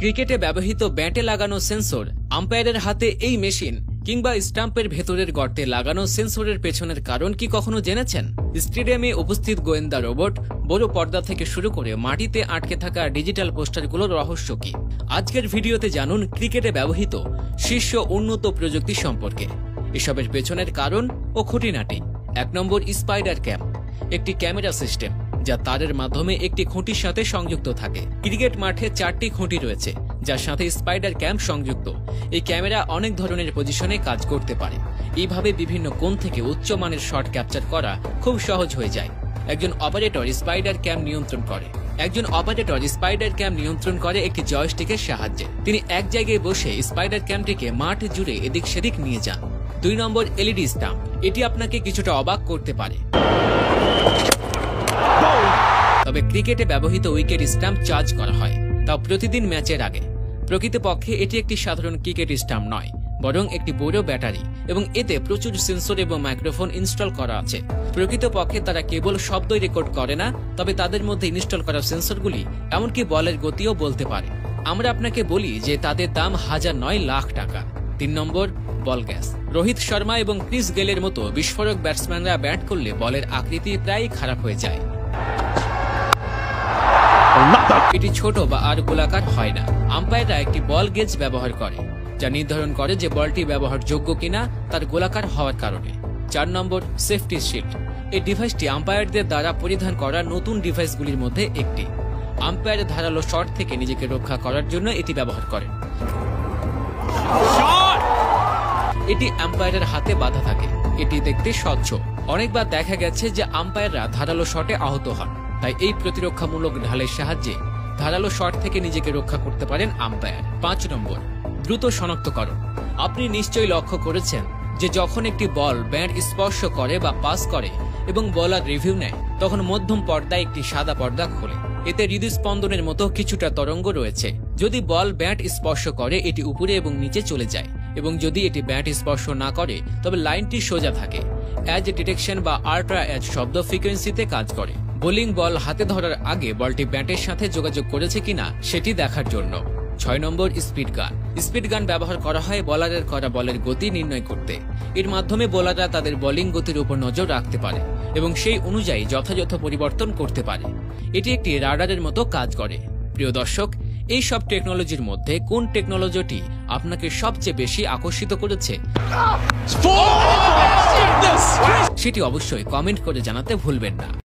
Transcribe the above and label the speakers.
Speaker 1: ক্রিকেটে ব্যবহৃত ব্যাটে লাগানো সেন্সর, আম্পায়ারের হাতে এই মেশিন কিংবা স্টাম্পের ভেতরের গর্তে লাগানো সেন্সরের পেছনের কারণ কি কখনো জেনেছেন? স্টেডিয়ামে উপস্থিত গোয়েন্দা রোবট, বড় পর্দা থেকে শুরু করে মাটিতে আটকে থাকা ডিজিটাল পোস্টারগুলোর রহস্য কি? আজকের ভিডিওতে জানুন ক্রিকেটে ব্যবহৃত শীর্ষ উন্নত প্রযুক্তি সম্পর্কে, এসবের পেছনের কারণ ও খুঁটিনাটি। 1 নম্বর, স্পাইডার ক্যাম, একটি ক্যামেরা সিস্টেম যা তারের মাধ্যমে একটি খুঁটির সাথে সংযুক্ত থাকে। ক্রিকেট মাঠে 4টি খুঁটি রয়েছে যার সাথে স্পাইডার ক্যাম সংযুক্ত। এই ক্যামেরা অনেক ধরনের পজিশনে কাজ করতে পারে। এইভাবে বিভিন্ন কোণ থেকে উচ্চমানের শট ক্যাপচার করা খুব সহজ হয়ে যায়। একজন অপারেটর স্পাইডার ক্যাম নিয়ন্ত্রণ করে একটি জয়স্টিকের সাহায্যে। তিনি এক জায়গায় বসে স্পাইডার ক্যামটিকে মাঠ জুড়ে এদিক সেদিক নিয়ে যান। 2 নম্বর, এলইডি স্টাম্প। এটি আপনাকে কিছুটা অবাক করতে পারে, তবে ক্রিকেটে ব্যবহৃত উইকেট স্টাম্প চার্জ করা হয়, তাও প্রতিদিন ম্যাচের আগে। প্রকৃতপক্ষে এটি একটি সাধারণ ক্রিকেট স্টাম্প নয়, বরং একটি বড় ব্যাটারি, এবং এতে প্রচুর সেন্সর এবং মাইক্রোফোন ইনস্টল করা আছে। প্রকৃতপক্ষে তারা কেবল শব্দই রেকর্ড করে না, তবে তাদের মধ্যে ইনস্টল করা সেন্সরগুলি এমনকি বলের গতিও বলতে পারে। আমরা আপনাকে বলি যে তাদের দাম হাজার নয় লাখ টাকা। 3 নম্বর, বল গ্যাস। রোহিত শর্মা এবং ক্রিস গেলের মতো বিস্ফোরক ব্যাটসম্যানরা ব্যাট করলে বলের আকৃতি প্রায় খারাপ হয়ে যায়। এটি ছোট বা আর গোলাকার হয় না। আম্পায়াররা একটি বল গেজ ব্যবহার করে যা নির্ধারণ করে যে বলটি ব্যবহারযোগ্য কিনা তার গোলাকার হওয়ার কারণে। 4 নম্বর, সেফটি শিল্ড। এই ডিভাইসটি আম্পায়ারদের দ্বারা পরিধান করা নতুন ডিভাইসগুলির মধ্যে একটি। আম্পায়ার ধারালো শট থেকে নিজেকে রক্ষা করার জন্য এটি ব্যবহার করে। এটি আম্পায়ারের হাতে বাঁধা থাকে। এটি দেখতে স্বচ্ছ। অনেকবার দেখা গেছে যে আম্পায়াররা ধারালো শটে আহত হন, তাই এই প্রতিরক্ষামূলক ঢালের সাহায্যে ধারালো শট থেকে নিজেকে রক্ষা করতে পারেন আম্পায়ার। 5 নম্বর, দ্রুত শনাক্তকরণ। আপনি নিশ্চয়ই লক্ষ্য করেছেন যে যখন একটি বল ব্যাট স্পর্শ করে বা পাস করে এবং বলার রিভিউ নেয়, তখন মধ্যম পর্দায় একটি সাদা পর্দা খোলে। এতে হৃদস্পন্দনের মতো কিছুটা তরঙ্গ রয়েছে। যদি বল ব্যাট স্পর্শ করে, এটি উপরে এবং নিচে চলে যায়, এবং যদি এটি ব্যাট স্পর্শ না করে তবে লাইনটি সোজা থাকে। এজ ডিটেকশন বা আল্ট্রা এজ শব্দ ফ্রিকোয়েন্সিতে কাজ করে। বোলিং বল হাতে ধরার আগে বলটি ব্যাটের সাথে যোগাযোগ করেছে কিনা সেটি দেখার জন্য। 6 নম্বর, স্পিড গান। স্পিড গান ব্যবহার করা হয় বলারের করা বলের গতি নির্ণয় করতে। এর মাধ্যমে বোলাররা তাদের বোলিং গতির উপর নজর রাখতে পারে এবং সেই অনুযায়ী যথাযথ পরিবর্তন করতে পারে। এটি একটি রাডারের মতো কাজ করে। প্রিয় দর্শক, এই সব টেকনোলজির মধ্যে কোন টেকনোলজিটি আপনাকে সবচেয়ে বেশি আকর্ষিত করেছে সেটি অবশ্যই কমেন্ট করে জানাতে ভুলবেন না।